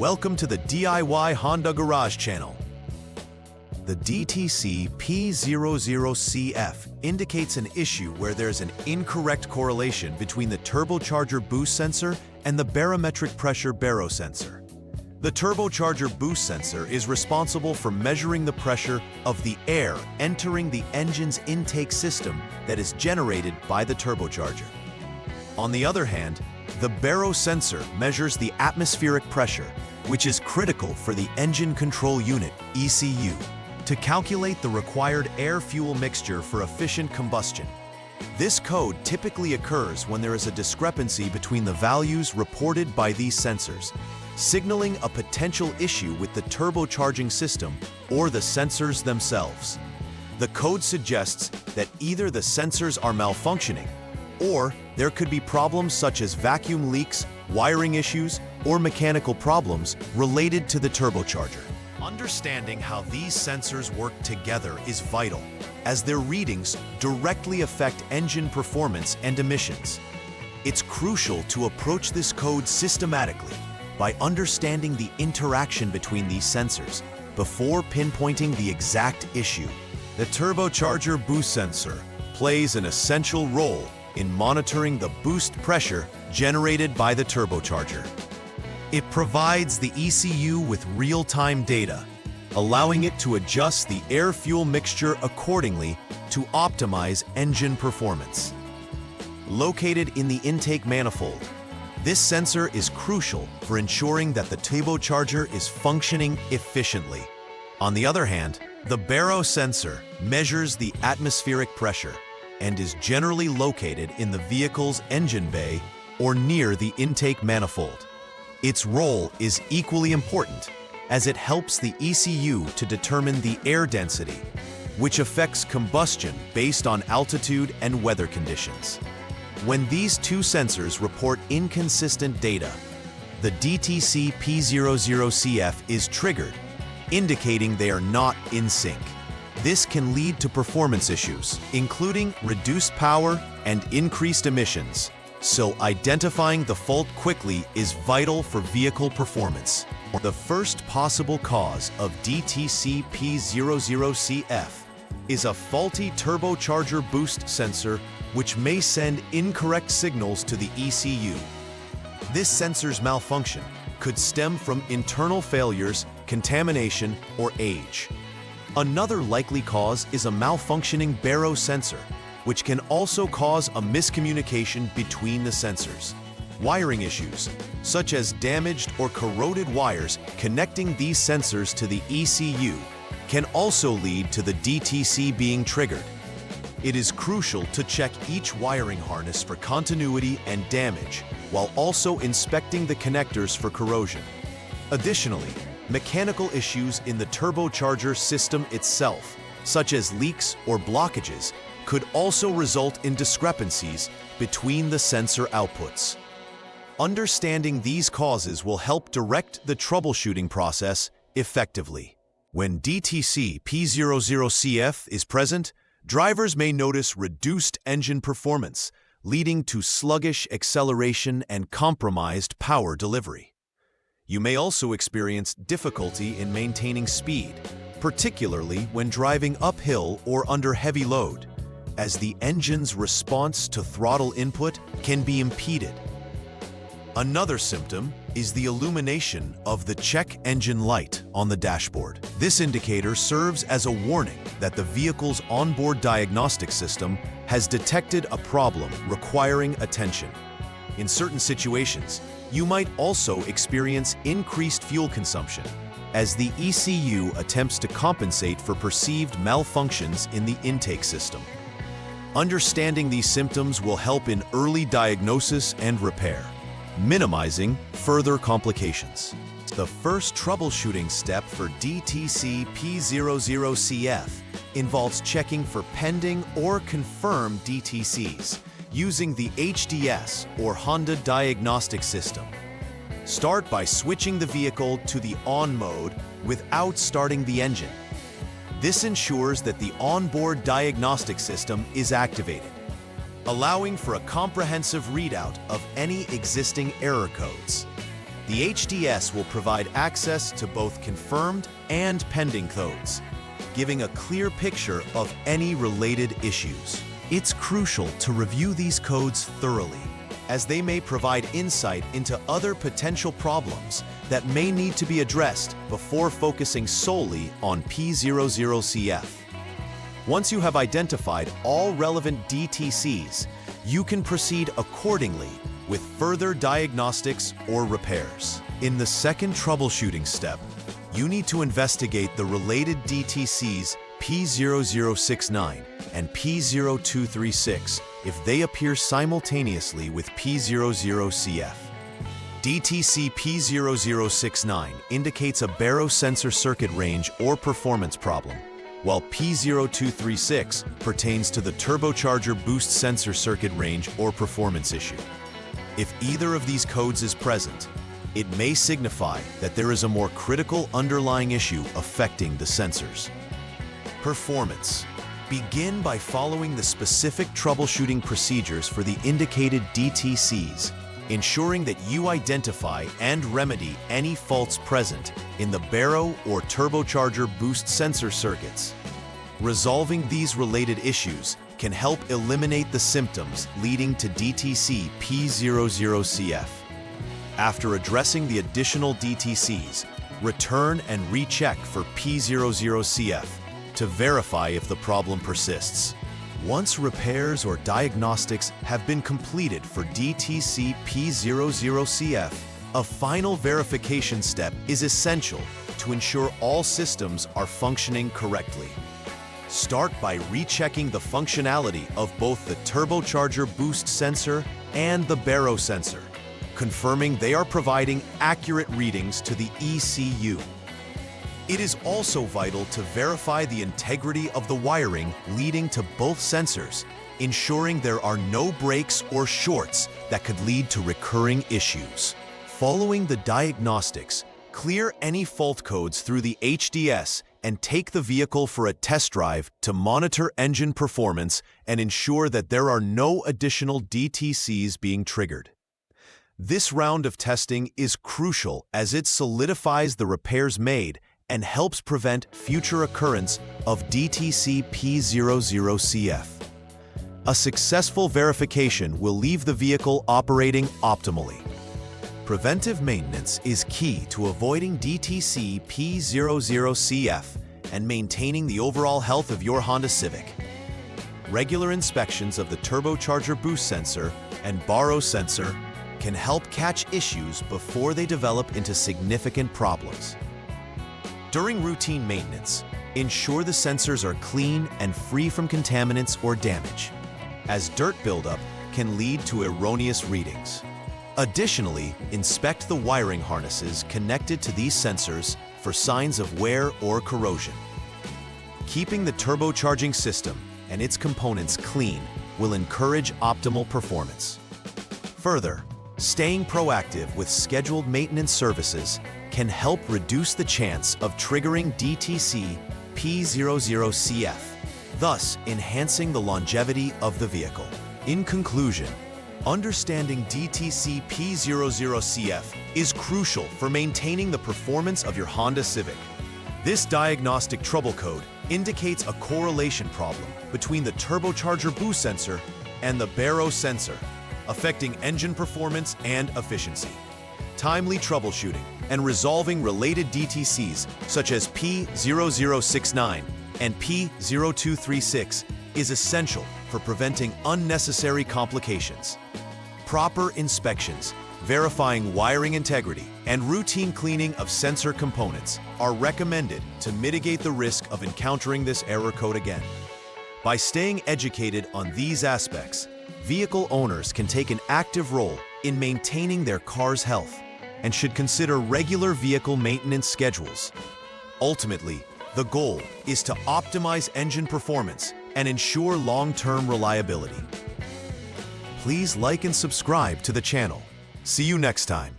Welcome to the DIY Honda Garage channel. The DTC P00CF indicates an issue where there's an incorrect correlation between the Turbocharger Boost Sensor and the Barometric Pressure BARO sensor. The Turbocharger Boost Sensor is responsible for measuring the pressure of the air entering the engine's intake system that is generated by the turbocharger. On the other hand, the BARO sensor measures the atmospheric pressure, which is critical for the Engine Control Unit, ECU, to calculate the required air-fuel mixture for efficient combustion. This code typically occurs when there is a discrepancy between the values reported by these sensors, signaling a potential issue with the turbocharging system or the sensors themselves. The code suggests that either the sensors are malfunctioning, or there could be problems such as vacuum leaks, wiring issues, or mechanical problems related to the turbocharger. Understanding how these sensors work together is vital, as their readings directly affect engine performance and emissions. It's crucial to approach this code systematically by understanding the interaction between these sensors before pinpointing the exact issue. The Turbocharger Boost Sensor plays an essential role in monitoring the boost pressure generated by the turbocharger. It provides the ECU with real-time data, allowing it to adjust the air-fuel mixture accordingly to optimize engine performance. Located in the intake manifold, this sensor is crucial for ensuring that the turbocharger is functioning efficiently. On the other hand, the BARO sensor measures the atmospheric pressure and is generally located in the vehicle's engine bay or near the intake manifold. Its role is equally important, as it helps the ECU to determine the air density, which affects combustion based on altitude and weather conditions. When these two sensors report inconsistent data, the DTC P00CF is triggered, indicating they are not in sync. This can lead to performance issues, including reduced power and increased emissions, so identifying the fault quickly is vital for vehicle performance. The first possible cause of DTC P00CF is a faulty turbocharger boost sensor, which may send incorrect signals to the ECU. This sensor's malfunction could stem from internal failures, contamination, or age. Another likely cause is a malfunctioning BARO sensor, which can also cause a miscommunication between the sensors. Wiring issues, such as damaged or corroded wires connecting these sensors to the ECU, can also lead to the DTC being triggered. It is crucial to check each wiring harness for continuity and damage, while also inspecting the connectors for corrosion. Additionally, mechanical issues in the turbocharger system itself, such as leaks or blockages, could also result in discrepancies between the sensor outputs. Understanding these causes will help direct the troubleshooting process effectively. When DTC P00CF is present, drivers may notice reduced engine performance, leading to sluggish acceleration and compromised power delivery. You may also experience difficulty in maintaining speed, particularly when driving uphill or under heavy load, as the engine's response to throttle input can be impeded. Another symptom is the illumination of the check engine light on the dashboard. This indicator serves as a warning that the vehicle's onboard diagnostic system has detected a problem requiring attention. In certain situations, you might also experience increased fuel consumption as the ECU attempts to compensate for perceived malfunctions in the intake system. Understanding these symptoms will help in early diagnosis and repair, minimizing further complications. The first troubleshooting step for DTC P00CF involves checking for pending or confirmed DTCs using the HDS or Honda Diagnostic System. Start by switching the vehicle to the on mode without starting the engine. This ensures that the onboard diagnostic system is activated, allowing for a comprehensive readout of any existing error codes. The HDS will provide access to both confirmed and pending codes, giving a clear picture of any related issues. It's crucial to review these codes thoroughly, as they may provide insight into other potential problems that may need to be addressed before focusing solely on P00CF. Once you have identified all relevant DTCs, you can proceed accordingly with further diagnostics or repairs. In the second troubleshooting step, you need to investigate the related DTCs P0069 and P0236 if they appear simultaneously with P00CF. DTC P0069 indicates a BARO sensor circuit range or performance problem, while P0236 pertains to the Turbocharger Boost Sensor circuit range or performance issue. If either of these codes is present, it may signify that there is a more critical underlying issue affecting the sensors. Performance. Begin by following the specific troubleshooting procedures for the indicated DTCs, ensuring that you identify and remedy any faults present in the BARO or Turbocharger Boost Sensor circuits. Resolving these related issues can help eliminate the symptoms leading to DTC P00CF. After addressing the additional DTCs, return and recheck for P00CF to verify if the problem persists. Once repairs or diagnostics have been completed for DTC P00CF, a final verification step is essential to ensure all systems are functioning correctly. Start by rechecking the functionality of both the Turbocharger Boost Sensor and the BARO sensor, confirming they are providing accurate readings to the ECU. It is also vital to verify the integrity of the wiring leading to both sensors, ensuring there are no breaks or shorts that could lead to recurring issues. Following the diagnostics, clear any fault codes through the HDS and take the vehicle for a test drive to monitor engine performance and ensure that there are no additional DTCs being triggered. This round of testing is crucial as it solidifies the repairs made and helps prevent future occurrence of DTC P00CF. A successful verification will leave the vehicle operating optimally. Preventive maintenance is key to avoiding DTC P00CF and maintaining the overall health of your Honda Civic. Regular inspections of the Turbocharger Boost Sensor and BARO sensor can help catch issues before they develop into significant problems. During routine maintenance, ensure the sensors are clean and free from contaminants or damage, as dirt buildup can lead to erroneous readings. Additionally, inspect the wiring harnesses connected to these sensors for signs of wear or corrosion. Keeping the turbocharging system and its components clean will encourage optimal performance. Further, staying proactive with scheduled maintenance services can help reduce the chance of triggering DTC P00CF, thus enhancing the longevity of the vehicle. In conclusion, understanding DTC P00CF is crucial for maintaining the performance of your Honda Civic. This diagnostic trouble code indicates a correlation problem between the Turbocharger Boost Sensor and the BARO sensor, affecting engine performance and efficiency. Timely troubleshooting and resolving related DTCs such as P0069 and P0236 is essential for preventing unnecessary complications. Proper inspections, verifying wiring integrity, and routine cleaning of sensor components are recommended to mitigate the risk of encountering this error code again. By staying educated on these aspects, vehicle owners can take an active role in maintaining their car's health and should consider regular vehicle maintenance schedules. Ultimately, the goal is to optimize engine performance and ensure long-term reliability. Please like and subscribe to the channel. See you next time.